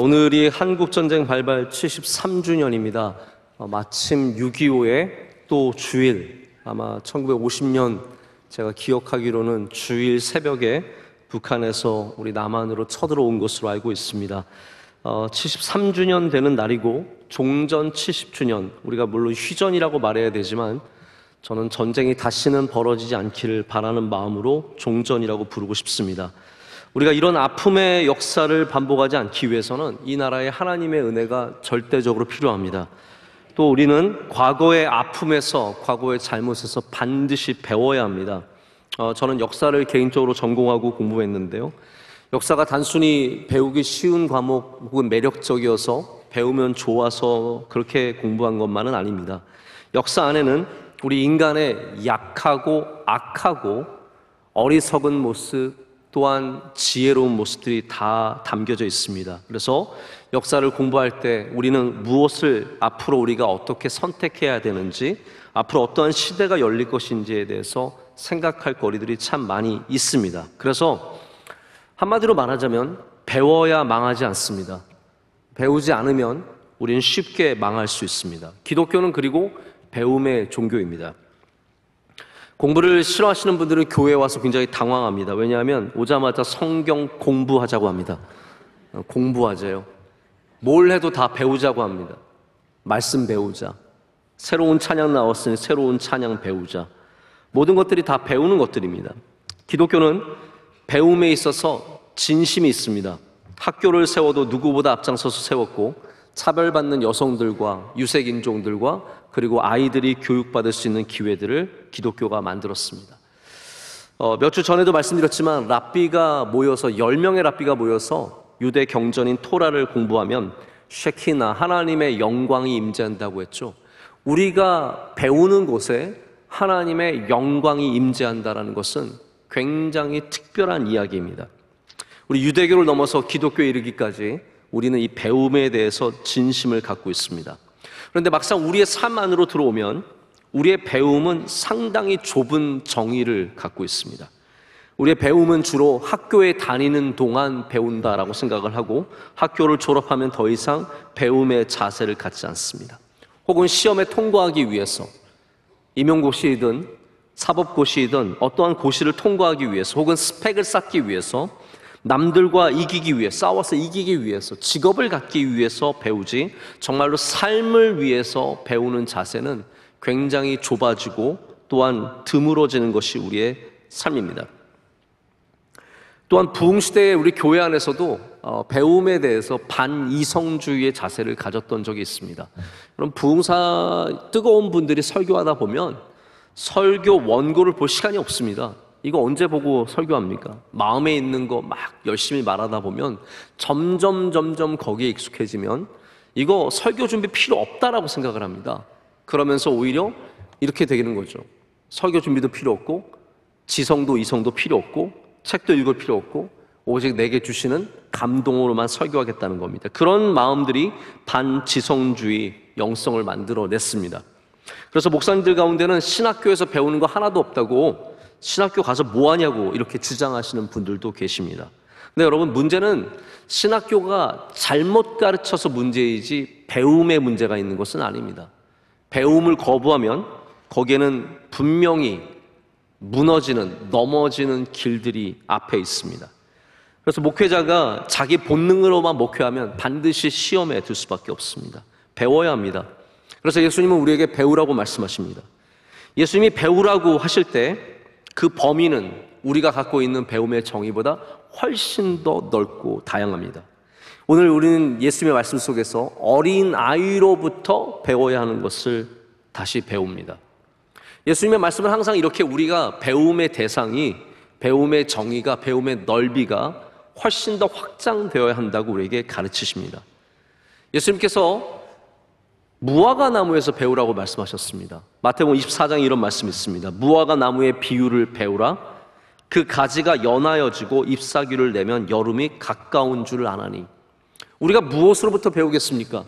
오늘이 한국전쟁 발발 73주년입니다. 마침 6.25의 또 주일, 아마 1950년 제가 기억하기로는 주일 새벽에 북한에서 우리 남한으로 쳐들어온 것으로 알고 있습니다. 73주년 되는 날이고 종전 70주년, 우리가 물론 휴전이라고 말해야 되지만 저는 전쟁이 다시는 벌어지지 않기를 바라는 마음으로 종전이라고 부르고 싶습니다. 우리가 이런 아픔의 역사를 반복하지 않기 위해서는 이 나라에 하나님의 은혜가 절대적으로 필요합니다. 또 우리는 과거의 아픔에서, 과거의 잘못에서 반드시 배워야 합니다. 저는 역사를 개인적으로 전공하고 공부했는데요, 역사가 단순히 배우기 쉬운 과목 혹은 매력적이어서 배우면 좋아서 그렇게 공부한 것만은 아닙니다. 역사 안에는 우리 인간의 약하고 악하고 어리석은 모습 또한 지혜로운 모습들이 다 담겨져 있습니다. 그래서 역사를 공부할 때 우리는 무엇을 앞으로 우리가 어떻게 선택해야 되는지, 앞으로 어떠한 시대가 열릴 것인지에 대해서 생각할 거리들이 참 많이 있습니다. 그래서 한마디로 말하자면 배워야 망하지 않습니다. 배우지 않으면 우리는 쉽게 망할 수 있습니다. 기독교는 그리고 배움의 종교입니다. 공부를 싫어하시는 분들은 교회에 와서 굉장히 당황합니다. 왜냐하면 오자마자 성경 공부하자고 합니다. 공부하자요. 뭘 해도 다 배우자고 합니다. 말씀 배우자. 새로운 찬양 나왔으니 새로운 찬양 배우자. 모든 것들이 다 배우는 것들입니다. 기독교는 배움에 있어서 진심이 있습니다. 학교를 세워도 누구보다 앞장서서 세웠고, 차별받는 여성들과 유색인종들과 그리고 아이들이 교육받을 수 있는 기회들을 기독교가 만들었습니다. 몇 주 전에도 말씀드렸지만 랍비가 모여서 10명의 랍비가 모여서 유대 경전인 토라를 공부하면 쉐키나 하나님의 영광이 임재한다고 했죠. 우리가 배우는 곳에 하나님의 영광이 임재한다는 것은 굉장히 특별한 이야기입니다. 우리 유대교를 넘어서 기독교에 이르기까지 우리는 이 배움에 대해서 진심을 갖고 있습니다. 그런데 막상 우리의 삶 안으로 들어오면 우리의 배움은 상당히 좁은 정의를 갖고 있습니다. 우리의 배움은 주로 학교에 다니는 동안 배운다라고 생각을 하고, 학교를 졸업하면 더 이상 배움의 자세를 갖지 않습니다. 혹은 시험에 통과하기 위해서, 임용고시이든 사법고시이든 어떠한 고시를 통과하기 위해서, 혹은 스펙을 쌓기 위해서, 남들과 이기기 위해, 싸워서 이기기 위해서, 직업을 갖기 위해서 배우지, 정말로 삶을 위해서 배우는 자세는 굉장히 좁아지고 또한 드물어지는 것이 우리의 삶입니다. 또한 부흥시대에 우리 교회 안에서도 배움에 대해서 반이성주의의 자세를 가졌던 적이 있습니다. 그럼 부흥사 뜨거운 분들이 설교하다 보면 설교 원고를 볼 시간이 없습니다. 이거 언제 보고 설교합니까? 마음에 있는 거 막 열심히 말하다 보면 점점 거기에 익숙해지면 이거 설교 준비 필요 없다라고 생각을 합니다. 그러면서 오히려 이렇게 되는 거죠. 설교 준비도 필요 없고, 지성도 이성도 필요 없고, 책도 읽을 필요 없고, 오직 내게 주시는 감동으로만 설교하겠다는 겁니다. 그런 마음들이 반지성주의 영성을 만들어냈습니다. 그래서 목사님들 가운데는 신학교에서 배우는 거 하나도 없다고, 신학교 가서 뭐 하냐고 이렇게 주장하시는 분들도 계십니다. 근데 여러분, 문제는 신학교가 잘못 가르쳐서 문제이지 배움의 문제가 있는 것은 아닙니다. 배움을 거부하면 거기에는 분명히 무너지는, 넘어지는 길들이 앞에 있습니다. 그래서 목회자가 자기 본능으로만 목회하면 반드시 시험에 들 수밖에 없습니다. 배워야 합니다. 그래서 예수님은 우리에게 배우라고 말씀하십니다. 예수님이 배우라고 하실 때 그 범위는 우리가 갖고 있는 배움의 정의보다 훨씬 더 넓고 다양합니다. 오늘 우리는 예수님의 말씀 속에서 어린 아이로부터 배워야 하는 것을 다시 배웁니다. 예수님의 말씀은 항상 이렇게 우리가 배움의 대상이, 배움의 정의가, 배움의 넓이가 훨씬 더 확장되어야 한다고 우리에게 가르치십니다. 예수님께서 무화과 나무에서 배우라고 말씀하셨습니다. 마태복음 24장에 이런 말씀이 있습니다. 무화과 나무의 비유를 배우라. 그 가지가 연하여지고 잎사귀를 내면 여름이 가까운 줄 아나니. 우리가 무엇으로부터 배우겠습니까?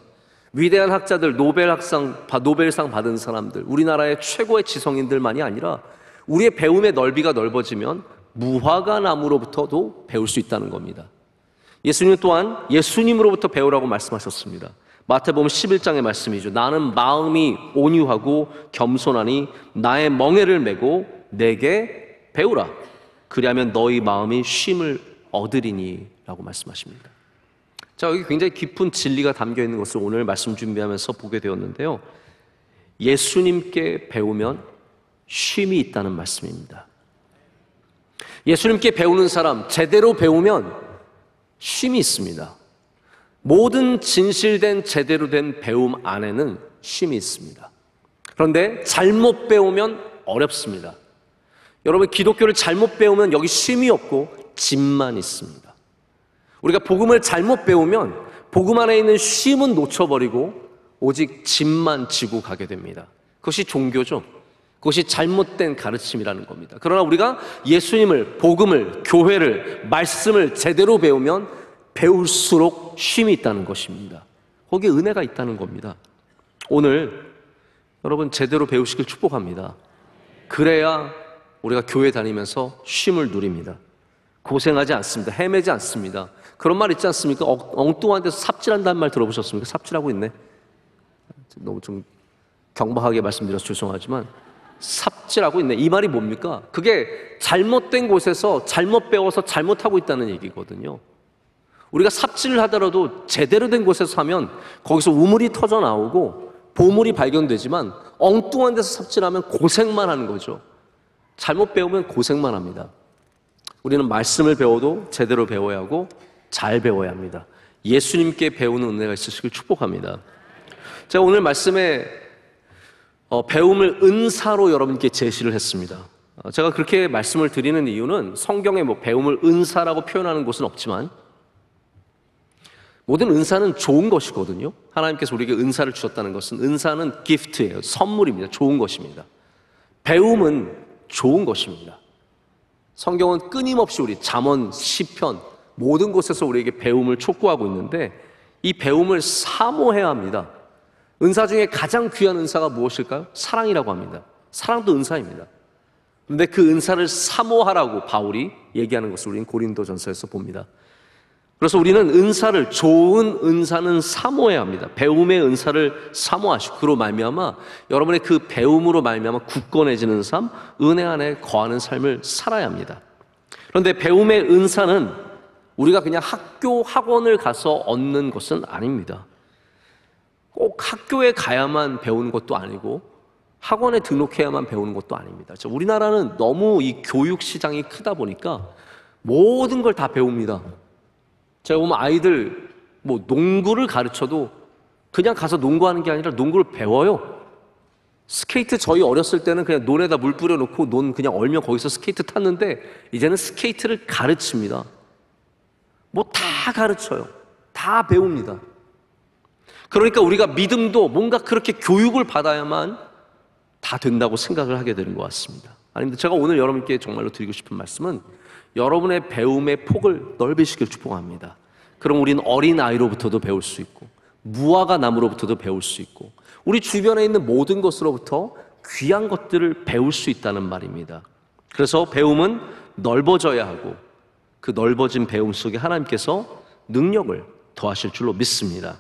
위대한 학자들, 노벨상 받은 사람들, 우리나라의 최고의 지성인들만이 아니라 우리의 배움의 넓이가 넓어지면 무화과 나무로부터도 배울 수 있다는 겁니다. 예수님 또한 예수님으로부터 배우라고 말씀하셨습니다. 마태복음 11장의 말씀이죠. 나는 마음이 온유하고 겸손하니 나의 멍에를 메고 내게 배우라. 그리하면 너희 마음이 쉼을 얻으리니 라고 말씀하십니다. 자, 여기 굉장히 깊은 진리가 담겨 있는 것을 오늘 말씀 준비하면서 보게 되었는데요. 예수님께 배우면 쉼이 있다는 말씀입니다. 예수님께 배우는 사람, 제대로 배우면 쉼이 있습니다. 모든 진실된 제대로 된 배움 안에는 쉼이 있습니다. 그런데 잘못 배우면 어렵습니다. 여러분, 기독교를 잘못 배우면 여기 쉼이 없고 짐만 있습니다. 우리가 복음을 잘못 배우면 복음 안에 있는 쉼은 놓쳐버리고 오직 짐만 지고 가게 됩니다. 그것이 종교죠. 그것이 잘못된 가르침이라는 겁니다. 그러나 우리가 예수님을, 복음을, 교회를, 말씀을 제대로 배우면 배울수록 쉼이 있다는 것입니다. 거기에 은혜가 있다는 겁니다. 오늘 여러분 제대로 배우시길 축복합니다. 그래야 우리가 교회 다니면서 쉼을 누립니다. 고생하지 않습니다. 헤매지 않습니다. 그런 말 있지 않습니까? 엉뚱한 데서 삽질한다는 말 들어보셨습니까? 삽질하고 있네. 너무 좀 경박하게 말씀드려서 죄송하지만 삽질하고 있네. 이 말이 뭡니까? 그게 잘못된 곳에서 잘못 배워서 잘못하고 있다는 얘기거든요. 우리가 삽질을 하더라도 제대로 된 곳에서 하면 거기서 우물이 터져 나오고 보물이 발견되지만 엉뚱한 데서 삽질하면 고생만 하는 거죠. 잘못 배우면 고생만 합니다. 우리는 말씀을 배워도 제대로 배워야 하고 잘 배워야 합니다. 예수님께 배우는 은혜가 있으시길 축복합니다. 제가 오늘 말씀에 배움을 은사로 여러분께 제시를 했습니다. 제가 그렇게 말씀을 드리는 이유는 성경에 배움을 은사라고 표현하는 곳은 없지만 모든 은사는 좋은 것이거든요. 하나님께서 우리에게 은사를 주셨다는 것은, 은사는 기프트예요. 선물입니다. 좋은 것입니다. 배움은 좋은 것입니다. 성경은 끊임없이 우리 잠언, 시편 모든 곳에서 우리에게 배움을 촉구하고 있는데 이 배움을 사모해야 합니다. 은사 중에 가장 귀한 은사가 무엇일까요? 사랑이라고 합니다. 사랑도 은사입니다. 그런데 그 은사를 사모하라고 바울이 얘기하는 것을 우리는 고린도전서에서 봅니다. 그래서 우리는 은사를, 좋은 은사는 사모해야 합니다. 배움의 은사를 사모하시고 그로 말미암아 여러분의 그 배움으로 말미암아 굳건해지는 삶, 은혜 안에 거하는 삶을 살아야 합니다. 그런데 배움의 은사는 우리가 그냥 학교, 학원을 가서 얻는 것은 아닙니다. 꼭 학교에 가야만 배우는 것도 아니고 학원에 등록해야만 배우는 것도 아닙니다. 우리나라는 너무 이 교육 시장이 크다 보니까 모든 걸 다 배웁니다. 제가 보면 아이들 농구를 가르쳐도 그냥 가서 농구하는 게 아니라 농구를 배워요. 스케이트 저희 어렸을 때는 그냥 논에다 물 뿌려놓고 논 그냥 얼면 거기서 스케이트 탔는데 이제는 스케이트를 가르칩니다. 다 가르쳐요. 다 배웁니다. 그러니까 우리가 믿음도 뭔가 그렇게 교육을 받아야만 다 된다고 생각을 하게 되는 것 같습니다. 아닙니다. 제가 오늘 여러분께 정말로 드리고 싶은 말씀은 여러분의 배움의 폭을 넓히시길 축복합니다. 그럼 우리는 어린아이로부터도 배울 수 있고 무화과 나무로부터도 배울 수 있고 우리 주변에 있는 모든 것으로부터 귀한 것들을 배울 수 있다는 말입니다. 그래서 배움은 넓어져야 하고 그 넓어진 배움 속에 하나님께서 능력을 더하실 줄로 믿습니다.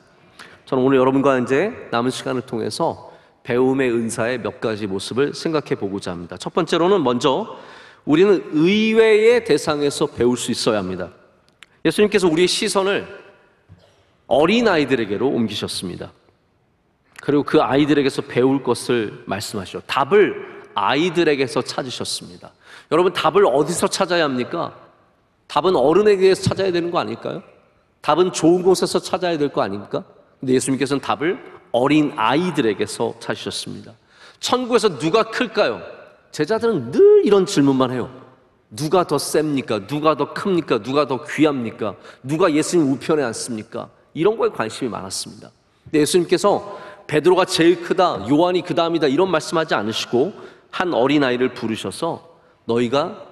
저는 오늘 여러분과 이제 남은 시간을 통해서 배움의 은사의 몇 가지 모습을 생각해 보고자 합니다. 첫 번째로는 먼저 우리는 의외의 대상에서 배울 수 있어야 합니다. 예수님께서 우리의 시선을 어린아이들에게로 옮기셨습니다. 그리고 그 아이들에게서 배울 것을 말씀하시죠. 답을 아이들에게서 찾으셨습니다. 여러분, 답을 어디서 찾아야 합니까? 답은 어른에게서 찾아야 되는 거 아닐까요? 답은 좋은 곳에서 찾아야 될 거 아닙니까? 근데 예수님께서는 답을 어린 아이들에게서 찾으셨습니다. 천국에서 누가 클까요? 제자들은 늘 이런 질문만 해요. 누가 더 셉니까? 누가 더 큽니까? 누가 더 귀합니까? 누가 예수님 우편에 앉습니까? 이런 거에 관심이 많았습니다. 근데 예수님께서 베드로가 제일 크다, 요한이 그 다음이다 이런 말씀하지 않으시고 한 어린아이를 부르셔서 너희가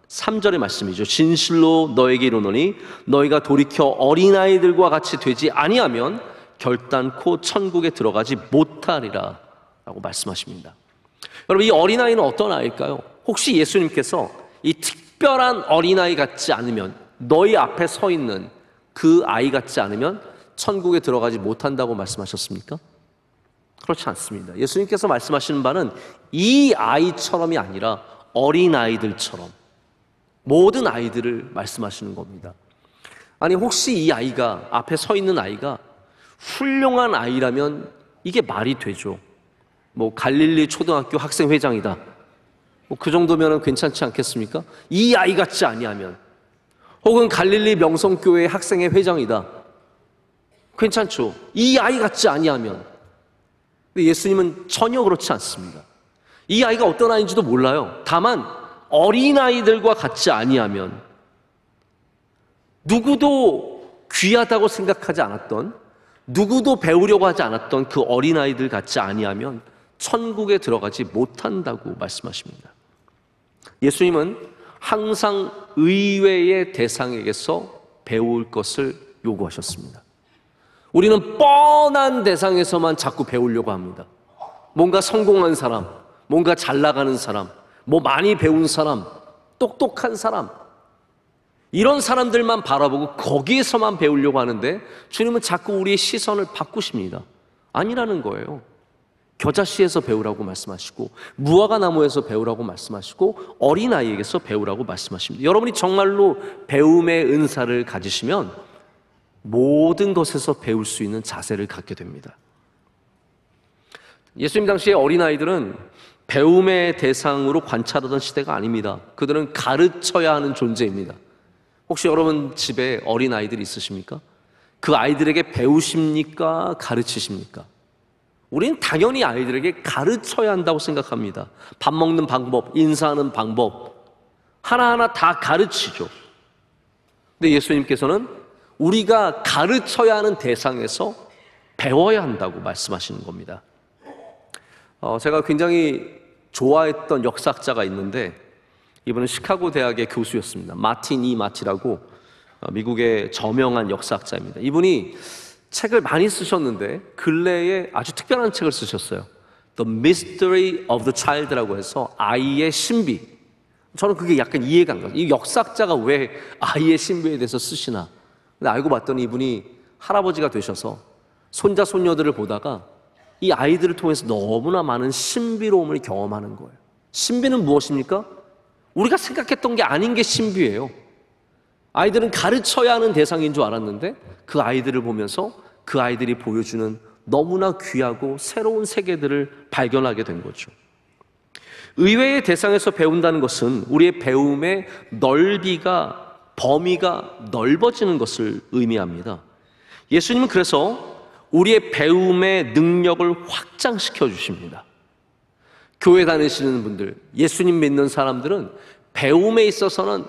3절의 말씀이죠. 진실로 너에게 이르노니 너희가 돌이켜 어린아이들과 같이 되지 아니하면 결단코 천국에 들어가지 못하리라 라고 말씀하십니다. 여러분, 이 어린아이는 어떤 아이일까요? 혹시 예수님께서 이 특별한 어린아이 같지 않으면 너희 앞에 서 있는 그 아이 같지 않으면 천국에 들어가지 못한다고 말씀하셨습니까? 그렇지 않습니다. 예수님께서 말씀하시는 바는 이 아이처럼이 아니라 어린아이들처럼 모든 아이들을 말씀하시는 겁니다. 아니, 혹시 이 아이가, 앞에 서 있는 아이가 훌륭한 아이라면 이게 말이 되죠. 뭐 갈릴리 초등학교 학생회장이다, 뭐 그 정도면 괜찮지 않겠습니까? 이 아이 같지 아니하면, 혹은 갈릴리 명성교회 학생회 회장이다, 괜찮죠. 이 아이 같지 아니하면. 근데 예수님은 전혀 그렇지 않습니다. 이 아이가 어떤 아이인지도 몰라요. 다만 어린아이들과 같지 아니하면, 누구도 귀하다고 생각하지 않았던, 누구도 배우려고 하지 않았던 그 어린아이들 같지 아니하면 천국에 들어가지 못한다고 말씀하십니다. 예수님은 항상 의외의 대상에게서 배울 것을 요구하셨습니다. 우리는 뻔한 대상에서만 자꾸 배우려고 합니다. 뭔가 성공한 사람, 뭔가 잘 나가는 사람, 뭐 많이 배운 사람, 똑똑한 사람, 이런 사람들만 바라보고 거기에서만 배우려고 하는데 주님은 자꾸 우리의 시선을 바꾸십니다. 아니라는 거예요. 겨자씨에서 배우라고 말씀하시고, 무화과 나무에서 배우라고 말씀하시고, 어린아이에게서 배우라고 말씀하십니다. 여러분이 정말로 배움의 은사를 가지시면 모든 것에서 배울 수 있는 자세를 갖게 됩니다. 예수님 당시의 어린아이들은 배움의 대상으로 관찰하던 시대가 아닙니다. 그들은 가르쳐야 하는 존재입니다. 혹시 여러분 집에 어린아이들이 있으십니까? 그 아이들에게 배우십니까? 가르치십니까? 우리는 당연히 아이들에게 가르쳐야 한다고 생각합니다. 밥 먹는 방법, 인사하는 방법, 하나하나 다 가르치죠. 근데 예수님께서는 우리가 가르쳐야 하는 대상에서 배워야 한다고 말씀하시는 겁니다. 제가 굉장히 좋아했던 역사학자가 있는데, 이분은 시카고 대학의 교수였습니다. 마틴 E. 마티라고 미국의 저명한 역사학자입니다. 이분이 책을 많이 쓰셨는데 근래에 아주 특별한 책을 쓰셨어요. The Mystery of the Child라고 해서 아이의 신비. 저는 그게 약간 이해가 안 가요. 이 역사학자가 왜 아이의 신비에 대해서 쓰시나. 근데 알고 봤더니 이분이 할아버지가 되셔서 손자 손녀들을 보다가 이 아이들을 통해서 너무나 많은 신비로움을 경험하는 거예요. 신비는 무엇입니까? 우리가 생각했던 게 아닌 게 신비예요. 아이들은 가르쳐야 하는 대상인 줄 알았는데 그 아이들을 보면서 그 아이들이 보여주는 너무나 귀하고 새로운 세계들을 발견하게 된 거죠. 의외의 대상에서 배운다는 것은 우리의 배움의 넓이가, 범위가 넓어지는 것을 의미합니다. 예수님은 그래서 우리의 배움의 능력을 확장시켜 주십니다. 교회 다니시는 분들, 예수님 믿는 사람들은 배움에 있어서는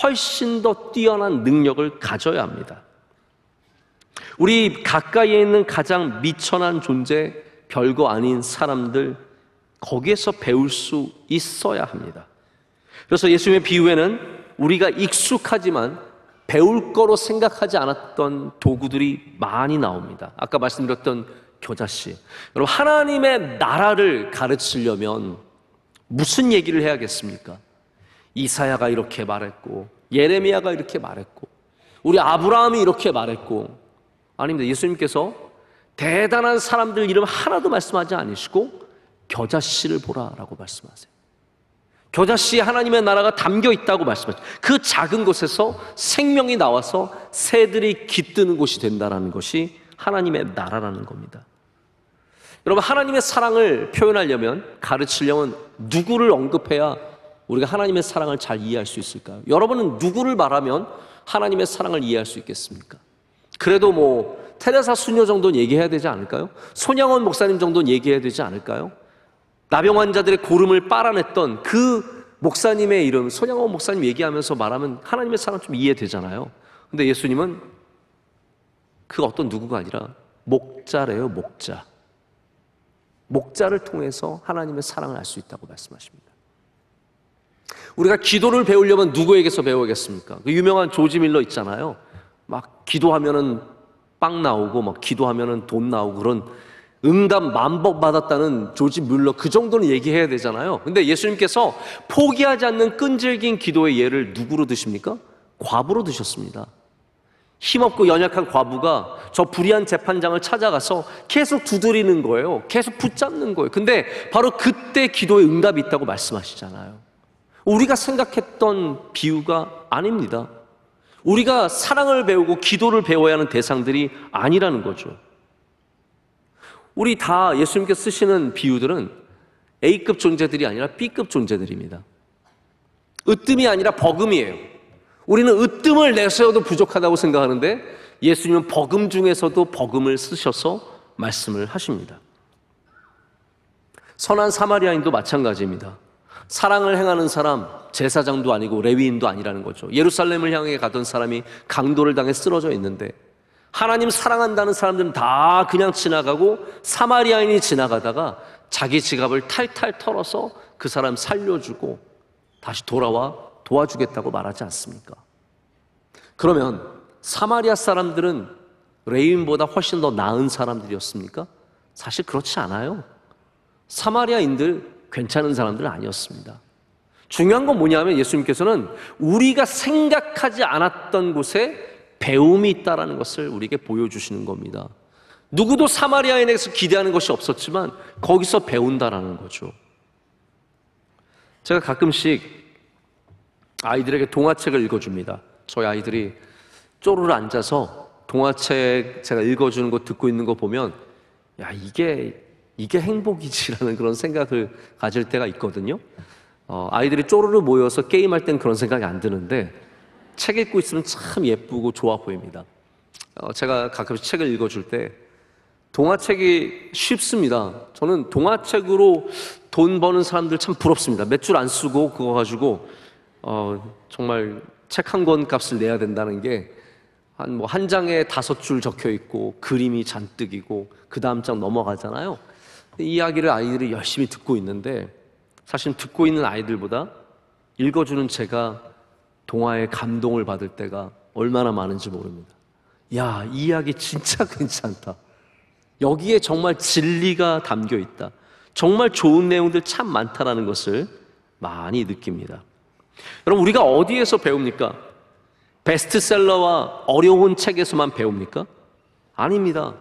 훨씬 더 뛰어난 능력을 가져야 합니다. 우리 가까이에 있는 가장 미천한 존재, 별거 아닌 사람들, 거기에서 배울 수 있어야 합니다. 그래서 예수님의 비유에는 우리가 익숙하지만 배울 거로 생각하지 않았던 도구들이 많이 나옵니다. 아까 말씀드렸던 겨자씨. 여러분, 하나님의 나라를 가르치려면 무슨 얘기를 해야겠습니까? 이사야가 이렇게 말했고, 예레미야가 이렇게 말했고, 우리 아브라함이 이렇게 말했고. 아닙니다. 예수님께서 대단한 사람들 이름 하나도 말씀하지 않으시고 겨자씨를 보라라고 말씀하세요. 겨자씨에 하나님의 나라가 담겨 있다고 말씀하세요. 그 작은 곳에서 생명이 나와서 새들이 깃드는 곳이 된다는 것이 하나님의 나라라는 겁니다. 여러분, 하나님의 사랑을 표현하려면, 가르치려면 누구를 언급해야 우리가 하나님의 사랑을 잘 이해할 수 있을까요? 여러분은 누구를 말하면 하나님의 사랑을 이해할 수 있겠습니까? 그래도 뭐 테레사 수녀 정도는 얘기해야 되지 않을까요? 손양원 목사님 정도는 얘기해야 되지 않을까요? 나병 환자들의 고름을 빨아냈던 그 목사님의 이름, 손양원 목사님 얘기하면서 말하면 하나님의 사랑 좀 이해되잖아요. 근데 예수님은 그 어떤 누구가 아니라 목자래요. 목자. 목자를 통해서 하나님의 사랑을 알 수 있다고 말씀하십니다. 우리가 기도를 배우려면 누구에게서 배워야겠습니까? 그 유명한 조지 밀러 있잖아요. 막 기도하면은 빵 나오고 막 기도하면은 돈 나오고 그런 응답 만복 받았다는 조지 밀러, 그 정도는 얘기해야 되잖아요. 근데 예수님께서 포기하지 않는 끈질긴 기도의 예를 누구로 드십니까? 과부로 드셨습니다. 힘없고 연약한 과부가 저 불의한 재판장을 찾아가서 계속 두드리는 거예요. 계속 붙잡는 거예요. 근데 바로 그때 기도에 응답이 있다고 말씀하시잖아요. 우리가 생각했던 비유가 아닙니다. 우리가 사랑을 배우고 기도를 배워야 하는 대상들이 아니라는 거죠. 우리 다 예수님께서 쓰시는 비유들은 A급 존재들이 아니라 B급 존재들입니다. 으뜸이 아니라 버금이에요. 우리는 으뜸을 내세워도 부족하다고 생각하는데 예수님은 버금 중에서도 버금을 쓰셔서 말씀을 하십니다. 선한 사마리아인도 마찬가지입니다. 사랑을 행하는 사람, 제사장도 아니고 레위인도 아니라는 거죠. 예루살렘을 향해 가던 사람이 강도를 당해 쓰러져 있는데 하나님 사랑한다는 사람들은 다 그냥 지나가고 사마리아인이 지나가다가 자기 지갑을 탈탈 털어서 그 사람 살려주고 다시 돌아와 도와주겠다고 말하지 않습니까? 그러면 사마리아 사람들은 레위인보다 훨씬 더 나은 사람들이었습니까? 사실 그렇지 않아요. 사마리아인들 괜찮은 사람들은 아니었습니다. 중요한 건 뭐냐면 예수님께서는 우리가 생각하지 않았던 곳에 배움이 있다는 것을 우리에게 보여주시는 겁니다. 누구도 사마리아인에게서 기대하는 것이 없었지만 거기서 배운다라는 거죠. 제가 가끔씩 아이들에게 동화책을 읽어줍니다. 저희 아이들이 쪼르르 앉아서 동화책 제가 읽어주는 거 듣고 있는 거 보면 야 이게 행복이지라는 그런 생각을 가질 때가 있거든요. 아이들이 쪼르르 모여서 게임할 땐 그런 생각이 안 드는데 책 읽고 있으면 참 예쁘고 좋아 보입니다. 제가 가끔씩 책을 읽어줄 때 동화책이 쉽습니다. 저는 동화책으로 돈 버는 사람들 참 부럽습니다. 몇 줄 안 쓰고 그거 가지고 정말 책 한 권 값을 내야 된다는 게 한 장에 5줄 적혀 있고 그림이 잔뜩이고 그 다음 장 넘어가잖아요. 이 이야기를 아이들이 열심히 듣고 있는데 사실 듣고 있는 아이들보다 읽어주는 제가 동화에 감동을 받을 때가 얼마나 많은지 모릅니다. 야, 이 이야기 진짜 괜찮다. 여기에 정말 진리가 담겨 있다. 정말 좋은 내용들 참 많다라는 것을 많이 느낍니다. 여러분, 우리가 어디에서 배웁니까? 베스트셀러와 어려운 책에서만 배웁니까? 아닙니다.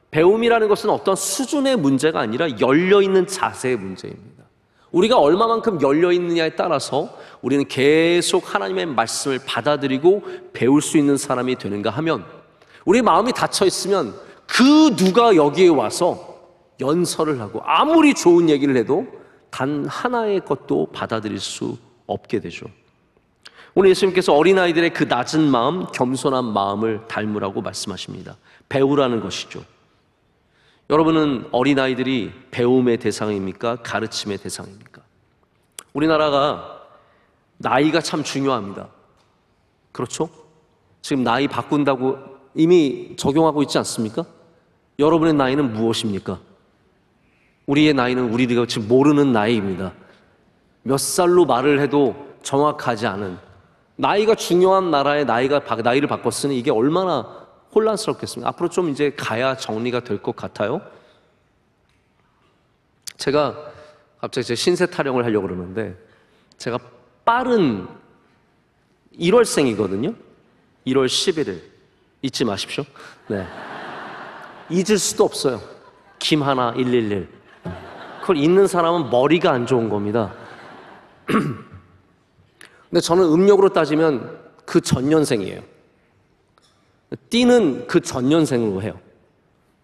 배움이라는 것은 어떤 수준의 문제가 아니라 열려있는 자세의 문제입니다. 우리가 얼마만큼 열려있느냐에 따라서 우리는 계속 하나님의 말씀을 받아들이고 배울 수 있는 사람이 되는가 하면 우리 마음이 닫혀있으면 그 누가 여기에 와서 연설을 하고 아무리 좋은 얘기를 해도 단 하나의 것도 받아들일 수 없게 되죠. 오늘 예수님께서 어린아이들의 그 낮은 마음, 겸손한 마음을 닮으라고 말씀하십니다. 배우라는 것이죠. 여러분은 어린아이들이 배움의 대상입니까? 가르침의 대상입니까? 우리나라가 나이가 참 중요합니다. 그렇죠? 지금 나이 바꾼다고 이미 적용하고 있지 않습니까? 여러분의 나이는 무엇입니까? 우리의 나이는 우리가 지금 모르는 나이입니다. 몇 살로 말을 해도 정확하지 않은 나이가 중요한 나라의 나이를 바꿨으니 이게 얼마나 혼란스럽겠습니까? 앞으로 좀 이제 가야 정리가 될 것 같아요. 제가 갑자기 제 신세 타령을 하려고 그러는데 제가 빠른 1월생이거든요. 1월 11일 잊지 마십시오. 네, 잊을 수도 없어요. 김하나 111 그걸 잊는 사람은 머리가 안 좋은 겁니다. 근데 저는 음력으로 따지면 그 전년생이에요. 띠는 그 전년생으로 해요.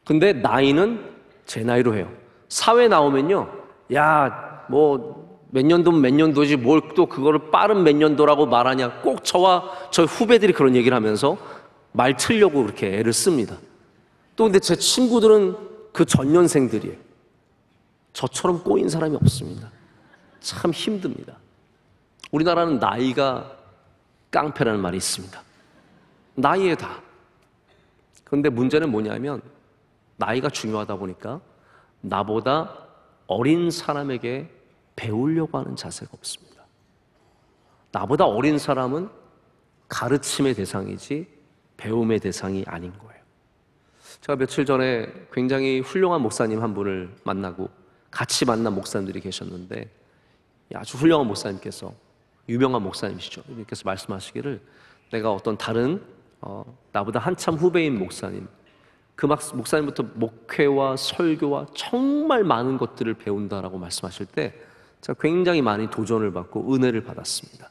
근데 나이는 제 나이로 해요. 사회 나오면요, 야, 뭐 몇 년도면 몇 년도지 뭘 또 그거를 빠른 몇 년도라고 말하냐. 꼭 저와 저희 후배들이 그런 얘기를 하면서 말 틀려고 그렇게 애를 씁니다. 또 근데 제 친구들은 그 전년생들이에요. 저처럼 꼬인 사람이 없습니다. 참 힘듭니다. 우리나라는 나이가 깡패라는 말이 있습니다. 나이에 다. 그런데 문제는 뭐냐면 나이가 중요하다 보니까 나보다 어린 사람에게 배우려고 하는 자세가 없습니다. 나보다 어린 사람은 가르침의 대상이지 배움의 대상이 아닌 거예요. 제가 며칠 전에 굉장히 훌륭한 목사님 한 분을 만나고 같이 만난 목사님들이 계셨는데 아주 훌륭한 목사님께서 유명한 목사님이시죠. 이렇게서 말씀하시기를 내가 어떤 다른 나보다 한참 후배인 목사님, 그 목사님부터 목회와 설교와 정말 많은 것들을 배운다라고 말씀하실 때 제가 굉장히 많이 도전을 받고 은혜를 받았습니다.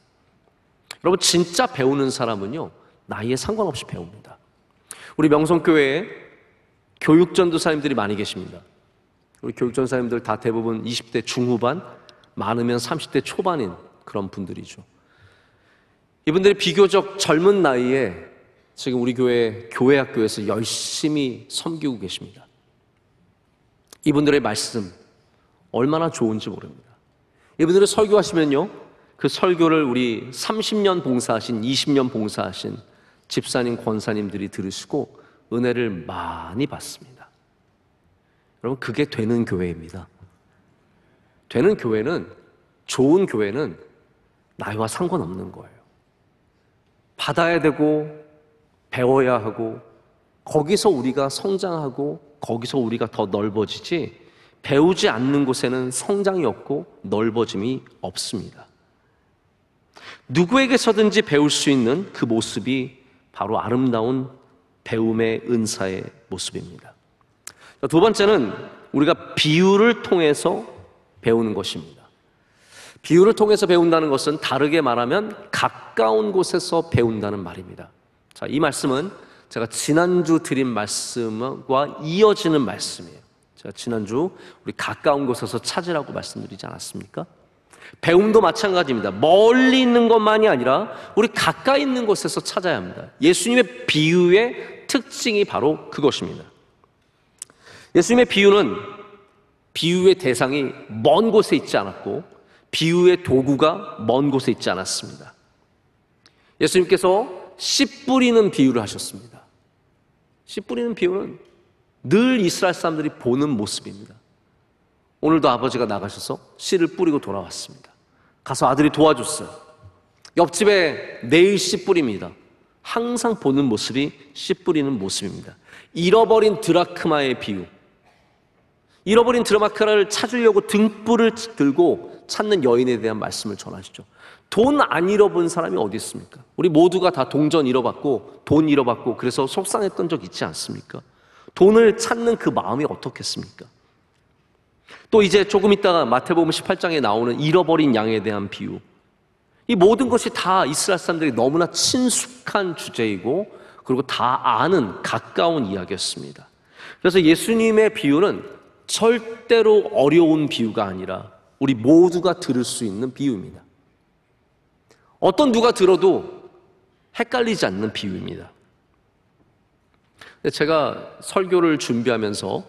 여러분, 진짜 배우는 사람은요, 나이에 상관없이 배웁니다. 우리 명성교회에 교육전도사님들이 많이 계십니다. 우리 교육전도사님들 다 대부분 20대 중후반, 많으면 30대 초반인 그런 분들이죠. 이분들이 비교적 젊은 나이에 지금 우리 교회 학교에서 열심히 섬기고 계십니다. 이분들의 말씀 얼마나 좋은지 모릅니다. 이분들이 설교하시면요, 그 설교를 우리 30년 봉사하신, 20년 봉사하신 집사님, 권사님들이 들으시고 은혜를 많이 받습니다. 여러분, 그게 되는 교회입니다. 되는 교회는, 좋은 교회는 나이와 상관없는 거예요. 받아야 되고 배워야 하고 거기서 우리가 성장하고 거기서 우리가 더 넓어지지, 배우지 않는 곳에는 성장이 없고 넓어짐이 없습니다. 누구에게서든지 배울 수 있는 그 모습이 바로 아름다운 배움의 은사의 모습입니다. 두 번째는 우리가 비유를 통해서 배우는 것입니다. 비유를 통해서 배운다는 것은 다르게 말하면 가까운 곳에서 배운다는 말입니다. 자, 이 말씀은 제가 지난주 드린 말씀과 이어지는 말씀이에요. 제가 지난주 우리 가까운 곳에서 찾으라고 말씀드리지 않았습니까? 배움도 마찬가지입니다. 멀리 있는 것만이 아니라 우리 가까이 있는 곳에서 찾아야 합니다. 예수님의 비유의 특징이 바로 그것입니다. 예수님의 비유는 비유의 대상이 먼 곳에 있지 않았고 비유의 도구가 먼 곳에 있지 않았습니다. 예수님께서 씨 뿌리는 비유를 하셨습니다. 씨 뿌리는 비유는 늘 이스라엘 사람들이 보는 모습입니다. 오늘도 아버지가 나가셔서 씨를 뿌리고 돌아왔습니다. 가서 아들이 도와줬어요. 옆집에 내일 씨 뿌립니다. 항상 보는 모습이 씨 뿌리는 모습입니다. 잃어버린 드라크마의 비유. 잃어버린 드라크마를 찾으려고 등불을 들고 찾는 여인에 대한 말씀을 전하시죠. 돈 안 잃어본 사람이 어디 있습니까? 우리 모두가 다 동전 잃어봤고 돈 잃어봤고 그래서 속상했던 적 있지 않습니까? 돈을 찾는 그 마음이 어떻겠습니까? 또 이제 조금 있다가 마태복음 18장에 나오는 잃어버린 양에 대한 비유. 이 모든 것이 다 이스라엘 사람들이 너무나 친숙한 주제이고 그리고 다 아는 가까운 이야기였습니다. 그래서 예수님의 비유는 절대로 어려운 비유가 아니라 우리 모두가 들을 수 있는 비유입니다. 어떤 누가 들어도 헷갈리지 않는 비유입니다. 제가 설교를 준비하면서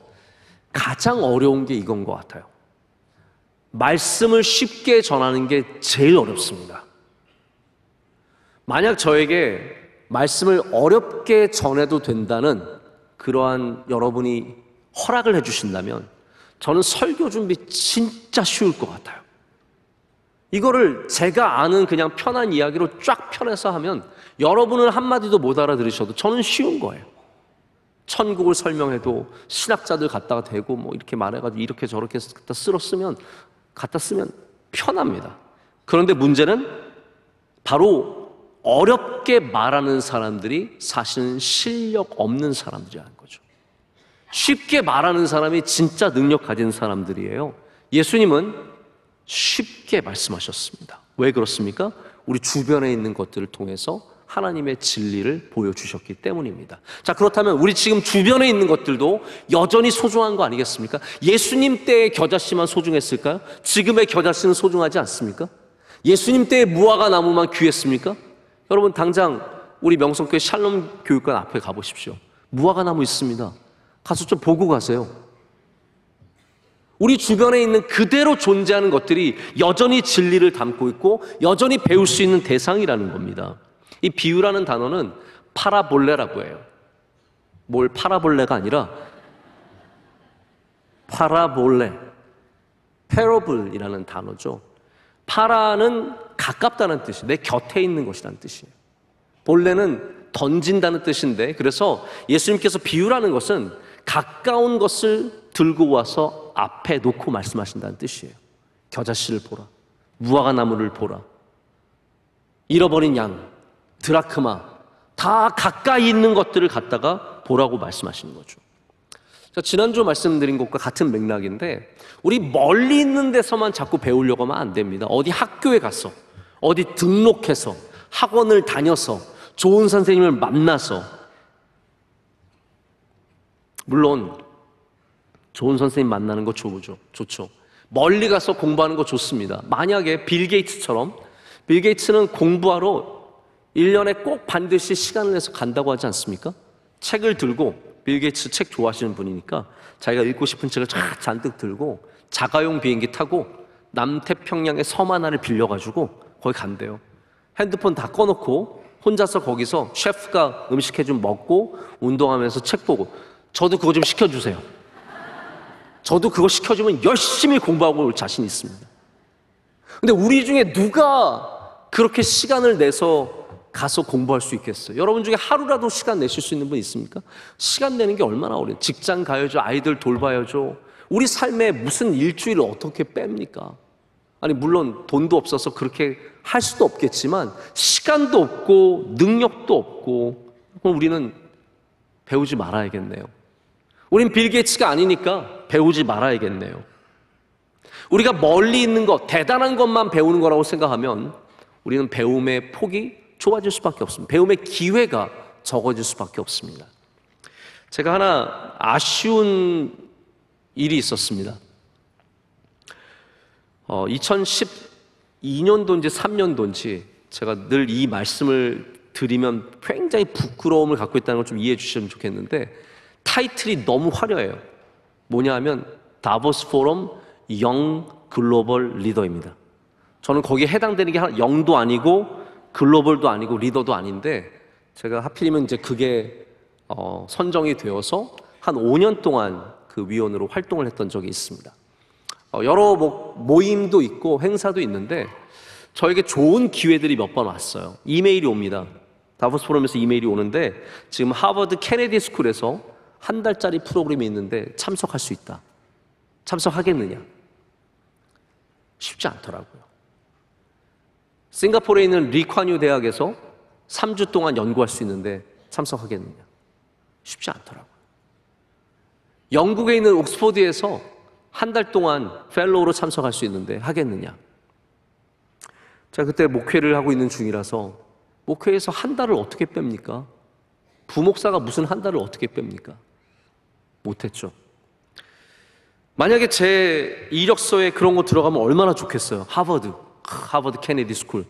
가장 어려운 게 이건 것 같아요. 말씀을 쉽게 전하는 게 제일 어렵습니다. 만약 저에게 말씀을 어렵게 전해도 된다는 그러한 여러분이 허락을 해주신다면 저는 설교 준비 진짜 쉬울 것 같아요. 이거를 제가 아는 그냥 편한 이야기로 쫙 펴내서 하면 여러분은 한마디도 못 알아들으셔도 저는 쉬운 거예요. 천국을 설명해도 신학자들 갖다가 대고 뭐 이렇게 말해가지고 이렇게 저렇게 갖다 쓰면 편합니다. 그런데 문제는 바로 어렵게 말하는 사람들이 사실은 실력 없는 사람들이라는 거죠. 쉽게 말하는 사람이 진짜 능력 가진 사람들이에요. 예수님은 쉽게 말씀하셨습니다. 왜 그렇습니까? 우리 주변에 있는 것들을 통해서 하나님의 진리를 보여주셨기 때문입니다. 자, 그렇다면 우리 지금 주변에 있는 것들도 여전히 소중한 거 아니겠습니까? 예수님 때의 겨자씨만 소중했을까요? 지금의 겨자씨는 소중하지 않습니까? 예수님 때의 무화과 나무만 귀했습니까? 여러분, 당장 우리 명성교회 샬롬 교육관 앞에 가보십시오. 무화과 나무 있습니다. 가서 좀 보고 가세요. 우리 주변에 있는 그대로 존재하는 것들이 여전히 진리를 담고 있고 여전히 배울 수 있는 대상이라는 겁니다. 이 비유라는 단어는 파라볼레라고 해요. 뭘 파라볼레가 아니라 파라볼레, 패러블이라는 단어죠. 파라는 가깝다는 뜻이에요. 내 곁에 있는 것이라는 뜻이에요. 볼레는 던진다는 뜻인데, 그래서 예수님께서 비유라는 것은 가까운 것을 들고 와서 앞에 놓고 말씀하신다는 뜻이에요. 겨자씨를 보라, 무화과 나무를 보라, 잃어버린 양, 드라크마, 다 가까이 있는 것들을 갖다가 보라고 말씀하시는 거죠. 자, 지난주 말씀드린 것과 같은 맥락인데 우리 멀리 있는 데서만 자꾸 배우려고 하면 안 됩니다. 어디 학교에 가서, 어디 등록해서, 학원을 다녀서, 좋은 선생님을 만나서, 물론 좋은 선생님 만나는 거 좋죠. 멀리 가서 공부하는 거 좋습니다. 만약에 빌 게이츠처럼, 빌 게이츠는 공부하러 1년에 꼭 반드시 시간을 내서 간다고 하지 않습니까? 책을 들고, 빌 게이츠 책 좋아하시는 분이니까 자기가 읽고 싶은 책을 잔뜩 들고 자가용 비행기 타고 남태평양의 섬 하나를 빌려가지고 거기 간대요. 핸드폰 다 꺼놓고 혼자서 거기서 셰프가 음식 해주면 먹고 운동하면서 책 보고, 저도 그거 좀 시켜주세요. 저도 그거 시켜주면 열심히 공부하고 올 자신 있습니다. 근데 우리 중에 누가 그렇게 시간을 내서 가서 공부할 수 있겠어요? 여러분 중에 하루라도 시간 내실 수 있는 분 있습니까? 시간 내는 게 얼마나 어려워요. 직장 가야죠. 아이들 돌봐야죠. 우리 삶에 무슨 일주일을 어떻게 뺍니까? 아니, 물론 돈도 없어서 그렇게 할 수도 없겠지만 시간도 없고 능력도 없고, 그럼 우리는 배우지 말아야겠네요. 우린 빌 게이츠가 아니니까 배우지 말아야겠네요. 우리가 멀리 있는 것, 대단한 것만 배우는 거라고 생각하면 우리는 배움의 폭이 좁아질 수밖에 없습니다. 배움의 기회가 적어질 수밖에 없습니다. 제가 하나 아쉬운 일이 있었습니다. 2012년도인지 3년도인지 제가 늘 이 말씀을 드리면 굉장히 부끄러움을 갖고 있다는 걸 좀 이해해 주시면 좋겠는데, 타이틀이 너무 화려해요. 뭐냐 하면 다보스 포럼 영 글로벌 리더입니다. 저는 거기에 해당되는 게 영도 아니고 글로벌도 아니고 리더도 아닌데, 제가 하필이면 이제 그게 선정이 되어서 한 5년 동안 그 위원으로 활동을 했던 적이 있습니다. 여러 모임도 있고 행사도 있는데 저에게 좋은 기회들이 몇 번 왔어요. 이메일이 옵니다. 다보스 포럼에서 이메일이 오는데, 지금 하버드 케네디 스쿨에서 한 달짜리 프로그램이 있는데 참석할 수 있다. 참석하겠느냐? 쉽지 않더라고요. 싱가포르에 있는 리콴유 대학에서 3주 동안 연구할 수 있는데 참석하겠느냐? 쉽지 않더라고요. 영국에 있는 옥스퍼드에서 한 달 동안 펠로우로 참석할 수 있는데 하겠느냐? 제가 그때 목회를 하고 있는 중이라서, 목회에서 한 달을 어떻게 뺍니까? 부목사가 무슨 한 달을 어떻게 뺍니까? 못했죠. 만약에 제 이력서에 그런 거 들어가면 얼마나 좋겠어요. 하버드 케네디 스쿨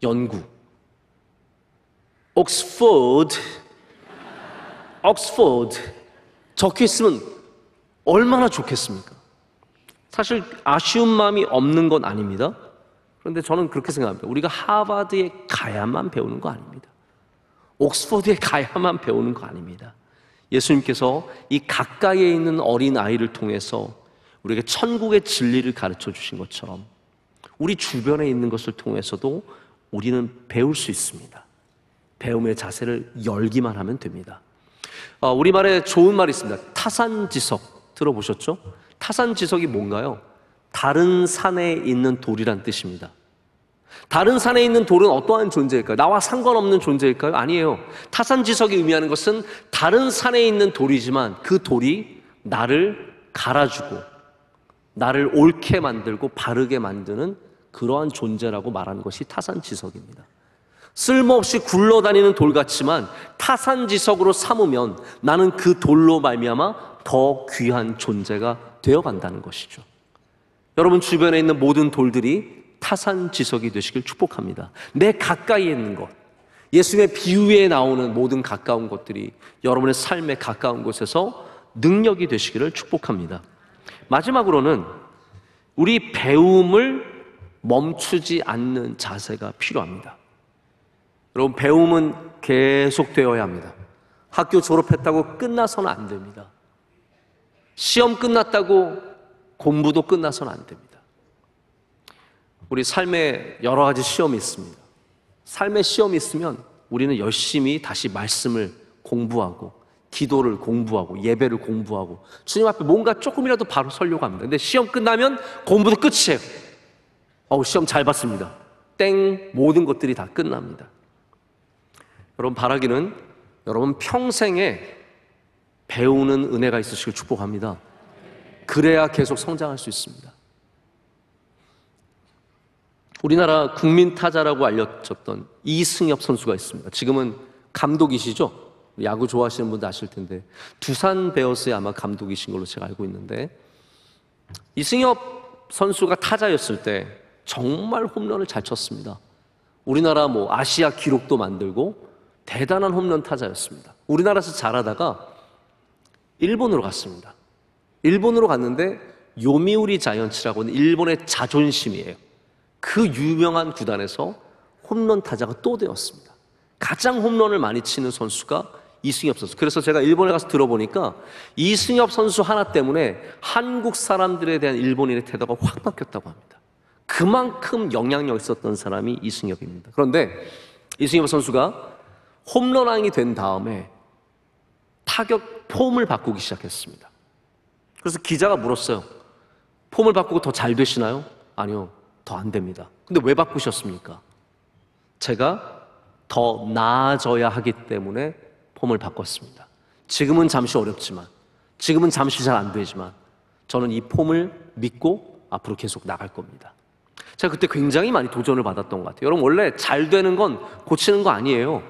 연구, 옥스퍼드 적혀 있으면 얼마나 좋겠습니까? 사실 아쉬운 마음이 없는 건 아닙니다. 그런데 저는 그렇게 생각합니다. 우리가 하버드에 가야만 배우는 거 아닙니다. 옥스퍼드에 가야만 배우는 거 아닙니다. 예수님께서 이 가까이에 있는 어린 아이를 통해서 우리에게 천국의 진리를 가르쳐 주신 것처럼 우리 주변에 있는 것을 통해서도 우리는 배울 수 있습니다. 배움의 자세를 열기만 하면 됩니다. 우리말에 좋은 말이 있습니다. 타산지석 들어보셨죠? 타산지석이 뭔가요? 다른 산에 있는 돌이란 뜻입니다. 다른 산에 있는 돌은 어떠한 존재일까요? 나와 상관없는 존재일까요? 아니에요. 타산지석이 의미하는 것은 다른 산에 있는 돌이지만 그 돌이 나를 갈아주고 나를 옳게 만들고 바르게 만드는 그러한 존재라고 말하는 것이 타산지석입니다. 쓸모없이 굴러다니는 돌 같지만 타산지석으로 삼으면 나는 그 돌로 말미암아 더 귀한 존재가 되어간다는 것이죠. 여러분 주변에 있는 모든 돌들이 타산지석이 되시길 축복합니다. 내 가까이에 있는 것, 예수님의 비유에 나오는 모든 가까운 것들이 여러분의 삶에 가까운 곳에서 능력이 되시기를 축복합니다. 마지막으로는 우리 배움을 멈추지 않는 자세가 필요합니다. 여러분 배움은 계속되어야 합니다. 학교 졸업했다고 끝나서는 안 됩니다. 시험 끝났다고 공부도 끝나서는 안 됩니다. 우리 삶에 여러 가지 시험이 있습니다. 삶의 시험이 있으면 우리는 열심히 다시 말씀을 공부하고 기도를 공부하고 예배를 공부하고 주님 앞에 뭔가 조금이라도 바로 서려고 합니다. 근데 시험 끝나면 공부도 끝이에요. 시험 잘 봤습니다. 땡, 모든 것들이 다 끝납니다. 여러분 바라기는 여러분 평생에 배우는 은혜가 있으시길 축복합니다. 그래야 계속 성장할 수 있습니다. 우리나라 국민 타자라고 알려졌던 이승엽 선수가 있습니다. 지금은 감독이시죠? 야구 좋아하시는 분들 아실 텐데 두산 베어스의 아마 감독이신 걸로 제가 알고 있는데, 이승엽 선수가 타자였을 때 정말 홈런을 잘 쳤습니다. 우리나라 아시아 기록도 만들고 대단한 홈런 타자였습니다. 우리나라에서 잘하다가 일본으로 갔습니다. 일본으로 갔는데 요미우리 자이언츠라고는 일본의 자존심이에요. 그 유명한 구단에서 홈런 타자가 또 되었습니다. 가장 홈런을 많이 치는 선수가 이승엽 선수. 그래서 제가 일본에 가서 들어보니까 이승엽 선수 하나 때문에 한국 사람들에 대한 일본인의 태도가 확 바뀌었다고 합니다. 그만큼 영향력 있었던 사람이 이승엽입니다. 그런데 이승엽 선수가 홈런왕이 된 다음에 타격 폼을 바꾸기 시작했습니다. 그래서 기자가 물었어요. 폼을 바꾸고 더 잘 되시나요? 아니요, 더 안 됩니다. 근데 왜 바꾸셨습니까? 제가 더 나아져야 하기 때문에 폼을 바꿨습니다. 지금은 잠시 어렵지만, 지금은 잠시 잘 안 되지만 저는 이 폼을 믿고 앞으로 계속 나갈 겁니다. 제가 그때 굉장히 많이 도전을 받았던 것 같아요. 여러분, 원래 잘 되는 건 고치는 거 아니에요.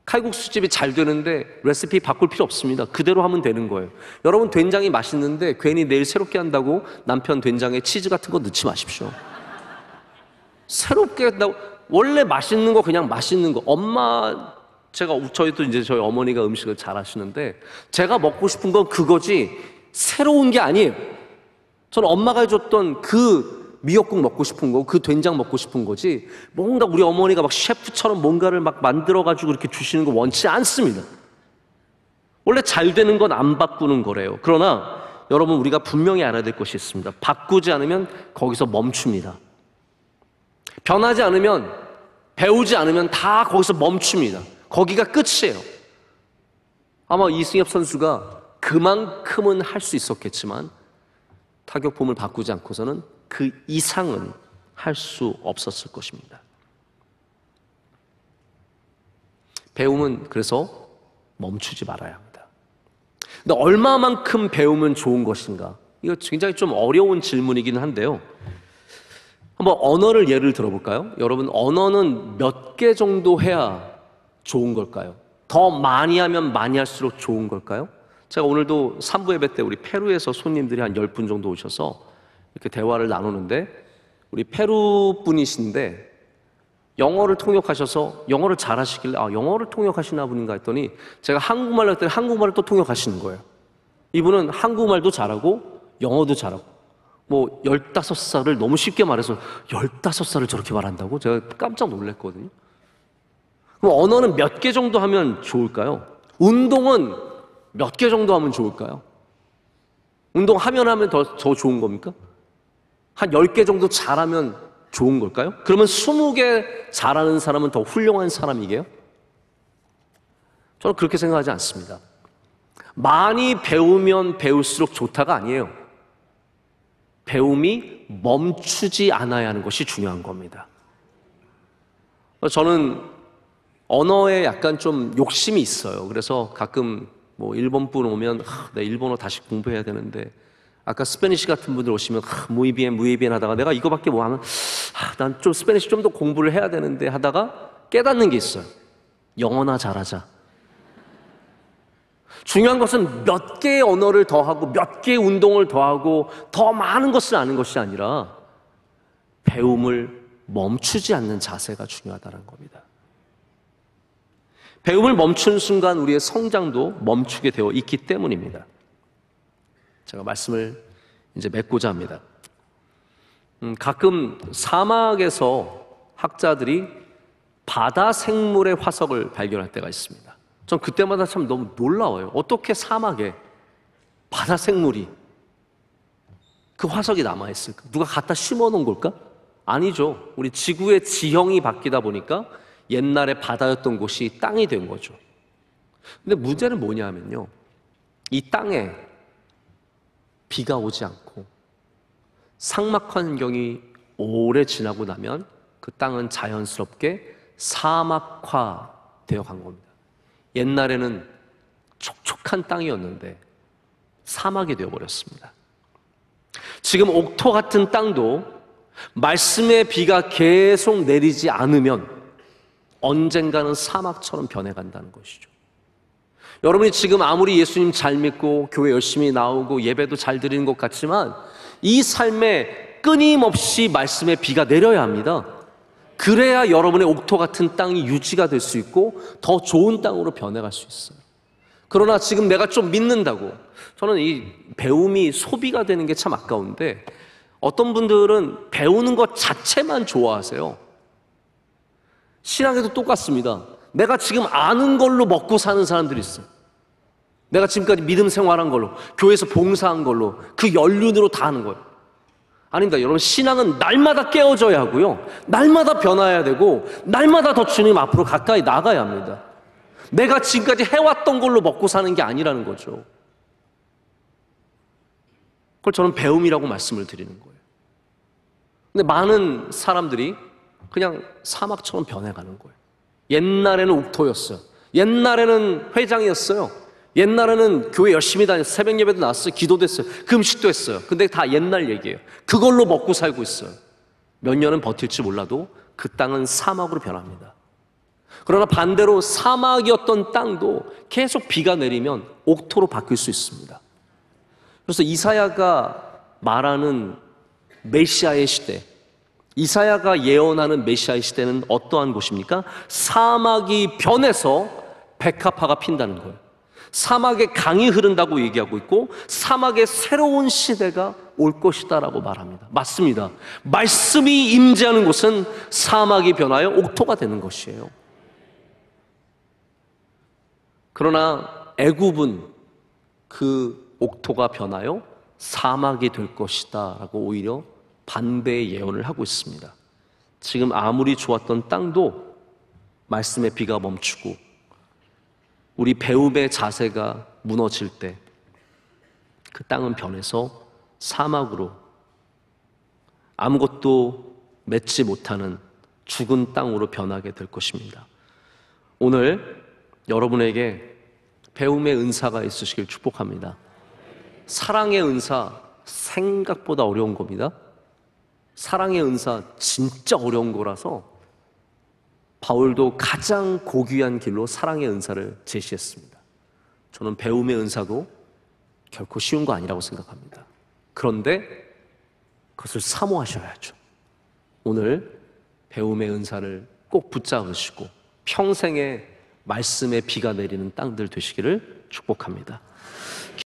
칼국수집이 잘 되는데 레시피 바꿀 필요 없습니다. 그대로 하면 되는 거예요. 여러분, 된장이 맛있는데 괜히 내일 새롭게 한다고 남편 된장에 치즈 같은 거 넣지 마십시오. 새롭게 한다고, 원래 맛있는 거 그냥 맛있는 거. 저희도 이제 저희 어머니가 음식을 잘 하시는데 제가 먹고 싶은 건 그거지 새로운 게 아니에요. 저는 엄마가 해줬던 그 미역국 먹고 싶은 거, 그 된장 먹고 싶은 거지, 뭔가 우리 어머니가 막 셰프처럼 뭔가를 막 만들어가지고 이렇게 주시는 거 원치 않습니다. 원래 잘 되는 건 안 바꾸는 거래요. 그러나 여러분, 우리가 분명히 알아야 될 것이 있습니다. 바꾸지 않으면 거기서 멈춥니다. 변하지 않으면, 배우지 않으면 다 거기서 멈춥니다. 거기가 끝이에요. 아마 이승엽 선수가 그만큼은 할 수 있었겠지만 타격 폼을 바꾸지 않고서는 그 이상은 할 수 없었을 것입니다. 배움은 그래서 멈추지 말아야 합니다. 근데 얼마만큼 배우면 좋은 것인가? 이거 굉장히 좀 어려운 질문이긴 한데요. 한번 언어를 예를 들어볼까요? 여러분, 언어는 몇 개 정도 해야 좋은 걸까요? 더 많이 하면 많이 할수록 좋은 걸까요? 제가 오늘도 3부 예배 때 우리 페루에서 손님들이 한 10분 정도 오셔서 이렇게 대화를 나누는데, 우리 페루 분이신데 영어를 통역하셔서 영어를 잘하시길래 영어를 통역하시나 분인가 했더니 제가 한국말로 했더니 한국말을 또 통역하시는 거예요. 이분은 한국말도 잘하고 영어도 잘하고 15살을 너무 쉽게 말해서 15살을 저렇게 말한다고? 제가 깜짝 놀랐거든요. 그럼 언어는 몇 개 정도 하면 좋을까요? 운동은 몇 개 정도 하면 좋을까요? 운동하면 더 좋은 겁니까? 한 10개 정도 잘하면 좋은 걸까요? 그러면 20개 잘하는 사람은 더 훌륭한 사람이게요? 저는 그렇게 생각하지 않습니다. 많이 배우면 배울수록 좋다가 아니에요. 배움이 멈추지 않아야 하는 것이 중요한 겁니다. 저는 언어에 약간 좀 욕심이 있어요. 그래서 가끔 일본 분 오면 내 일본어 다시 공부해야 되는데, 아까 스페니시 같은 분들 오시면 무이비엔 하다가 내가 이거밖에 뭐 하면 난 좀 스페니시 좀 더 공부를 해야 되는데 하다가 깨닫는 게 있어요. 영어나 잘하자. 중요한 것은 몇 개의 언어를 더하고 몇 개의 운동을 더하고 더 많은 것을 아는 것이 아니라 배움을 멈추지 않는 자세가 중요하다는 겁니다. 배움을 멈춘 순간 우리의 성장도 멈추게 되어 있기 때문입니다. 제가 말씀을 이제 맺고자 합니다. 가끔 사막에서 학자들이 바다 생물의 화석을 발견할 때가 있습니다. 전 그때마다 참 너무 놀라워요. 어떻게 사막에 바다 생물이 그 화석이 남아있을까? 누가 갖다 심어놓은 걸까? 아니죠. 우리 지구의 지형이 바뀌다 보니까 옛날에 바다였던 곳이 땅이 된 거죠. 근데 문제는 뭐냐면요, 이 땅에 비가 오지 않고 상막 환경이 오래 지나고 나면 그 땅은 자연스럽게 사막화 되어 간 겁니다. 옛날에는 촉촉한 땅이었는데 사막이 되어버렸습니다. 지금 옥토 같은 땅도 말씀의 비가 계속 내리지 않으면 언젠가는 사막처럼 변해간다는 것이죠. 여러분이 지금 아무리 예수님 잘 믿고 교회 열심히 나오고 예배도 잘 드리는 것 같지만 이 삶에 끊임없이 말씀의 비가 내려야 합니다. 그래야 여러분의 옥토 같은 땅이 유지가 될 수 있고 더 좋은 땅으로 변해갈 수 있어요. 그러나 지금 내가 좀 믿는다고, 저는 이 배움이 소비가 되는 게 참 아까운데 어떤 분들은 배우는 것 자체만 좋아하세요. 신앙에도 똑같습니다. 내가 지금 아는 걸로 먹고 사는 사람들이 있어요. 내가 지금까지 믿음 생활한 걸로, 교회에서 봉사한 걸로, 그 연륜으로 다 하는 거예요. 아닙니다. 여러분, 신앙은 날마다 깨어져야 하고요, 날마다 변화해야 되고, 날마다 더 주님 앞으로 가까이 나가야 합니다. 내가 지금까지 해왔던 걸로 먹고 사는 게 아니라는 거죠. 그걸 저는 배움이라고 말씀을 드리는 거예요. 근데 많은 사람들이 그냥 사막처럼 변해가는 거예요. 옛날에는 옥토였어요. 옛날에는 회장이었어요. 옛날에는 교회 열심히 다녔어요. 새벽 예배도 나왔어요. 기도도 했어요. 금식도 했어요. 근데 다 옛날 얘기예요. 그걸로 먹고 살고 있어요. 몇 년은 버틸지 몰라도 그 땅은 사막으로 변합니다. 그러나 반대로 사막이었던 땅도 계속 비가 내리면 옥토로 바뀔 수 있습니다. 그래서 이사야가 말하는 메시아의 시대, 이사야가 예언하는 메시아의 시대는 어떠한 곳입니까? 사막이 변해서 백합화가 핀다는 거예요. 사막에 강이 흐른다고 얘기하고 있고 사막에 새로운 시대가 올 것이다라고 말합니다. 맞습니다. 말씀이 임재하는 곳은 사막이 변하여 옥토가 되는 것이에요. 그러나 애굽은 그 옥토가 변하여 사막이 될 것이다 라고 오히려 반대의 예언을 하고 있습니다. 지금 아무리 좋았던 땅도 말씀의 비가 멈추고 우리 배움의 자세가 무너질 때 그 땅은 변해서 사막으로, 아무것도 맺지 못하는 죽은 땅으로 변하게 될 것입니다. 오늘 여러분에게 배움의 은사가 있으시길 축복합니다. 사랑의 은사 생각보다 어려운 겁니다. 사랑의 은사 진짜 어려운 거라서 바울도 가장 고귀한 길로 사랑의 은사를 제시했습니다. 저는 배움의 은사도 결코 쉬운 거 아니라고 생각합니다. 그런데 그것을 사모하셔야죠. 오늘 배움의 은사를 꼭 붙잡으시고 평생에 말씀의 비가 내리는 땅들 되시기를 축복합니다.